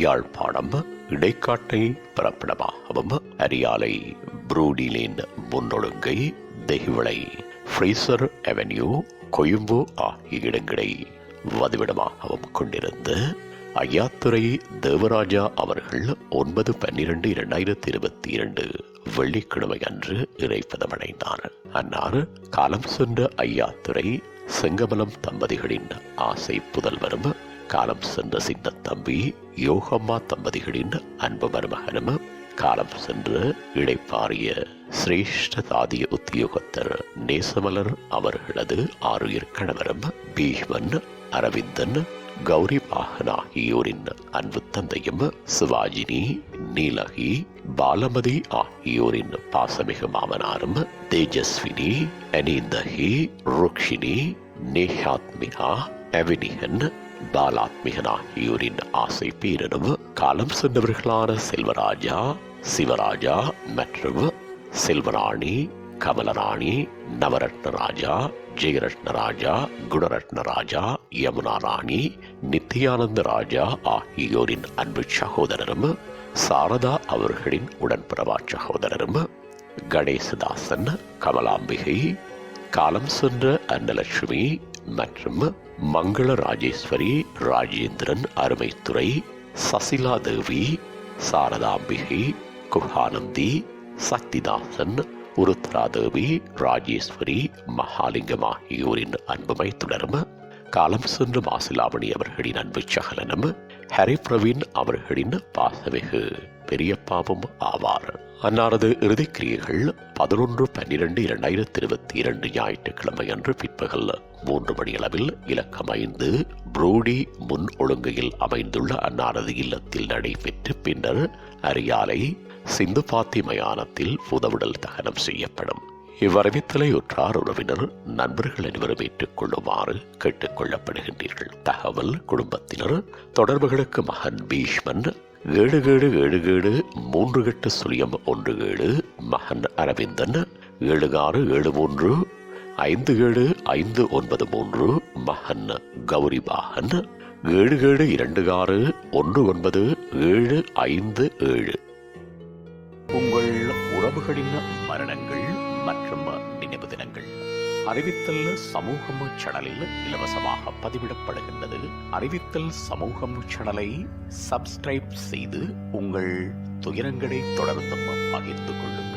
Yazhpanam இடைக்காட்டை பிறப்பிடமாகவும் Ariyalai புரூடிலேன் முன்னொழுங்கை Dehiwala Fraser avenue Colombo ஆகிய இடங்களை வதிவிடமாகவும் கொண்டிருந்த ஐயாத்துறை தேவராஜா அவர்கள் 9/12/2022 வெள்ளிக்கிழமை அன்று இறைப்பதமடைந்தார். அன்னார் காலம் சென்ற ஐயாத்துறை செங்கமலம் தம்பதிகளின் ஆசை புதல்வரும் காலம் சென்ற சின்ன தம்பி யோகம்மா தம்பதிகளின் அன்பு மருமகனும் காலம் சென்று இடைப்பாறிய சிரேஷ்ட தாதிய உத்தியோகத்தர் நேசமலர் அவர்களது ஆருயிர் கணவரும் பீஷ்மன் அரவிந்தன் கௌரி வாகன் ஆகியோரின் அன்பு தந்தையும் சிவாஜினி நீலகி பாலமதி ஆகியோரின் பாசமிகு மாமனாரும் தேஜஸ்வினி அனீந்தகி ருக்ஷினி நேஹாத்மிகா அவினிகன் பாலாத்மிகன் ஆகியோரின் ஆசை பேரனும் காலம் சென்றவர்களான செல்வராஜா சிவராஜா மற்றும் செல்வராணி கமலராணி நவரத்ன ராஜா ஜெயரத்ன ராஜா குணரத்ன ராஜா யமுனா ராணி நித்யானந்த ராஜா ஆகியோரின் அன்பு சகோதரரும் சாரதா அவர்களின் உடன்பிறவா சகோதரரும் கணேசதாசன் கமலாம்பிகை காலம் சென்ற அன்னலட்சுமி மற்றும் மங்கள ராஜேஸ்வரி ராஜேந்திரன் அருமைத்துறை சசிலா தேவி சாரதாம்பிகை குஹானந்தி சக்திதாசன் உருத்ராதேவி ராஜேஸ்வரி மகாலிங்கம் ஆகியோரின் அன்புமை தொடரும் காலம் சென்று மாசிலாமணி அவர்களின் அன்பு சகலனும் ஹரி பிரவீன் அவர்களின் பாசமிகு பெரியப்பாவும் ஆவார். அன்னாரது இறுதிக்கிரியைகள் 11/12/2022 ஞாயிற்றுக்கிழமை அன்று பிற்பகல் 3 மணியளவில் இலக்கம் 5 புரூடி முன் ஒழுங்கையில் அமைந்துள்ள அன்னாரது இல்லத்தில் நடைபெற்று பின்னர் அரியாலை சிந்து பாத்தி மயானத்தில் புதவிடல் தகனம் செய்யப்படும். இவ்வறிவித்தலை உற்றார் உறவினர் நண்பர்கள் அனைவரும் ஏற்றுக்கொள்ளுமாறு கேட்டுக் கொள்ளப்படுகின்றீர்கள். தகவல் குடும்பத்தினர் தொடர்புகளுக்கு மகன் பீஷ்மன் 77773817 மகன் அரவிந்தன் 7673575593 மகன் கௌரிபாகன் 77261957. உங்கள் உறவுகளின் மரணங்கள் மற்றும் நினைவு தினங்கள் அறிவித்தல் சமூகம் சேனலில் இலவசமாக பதிவிடப்படுகின்றது. அறிவித்தல் சமூகம் சேனலை சப்ஸ்கிரைப் செய்து உங்கள் துயரங்களை தொடர்ந்தும் பகிர்ந்து கொள்ளுங்கள்.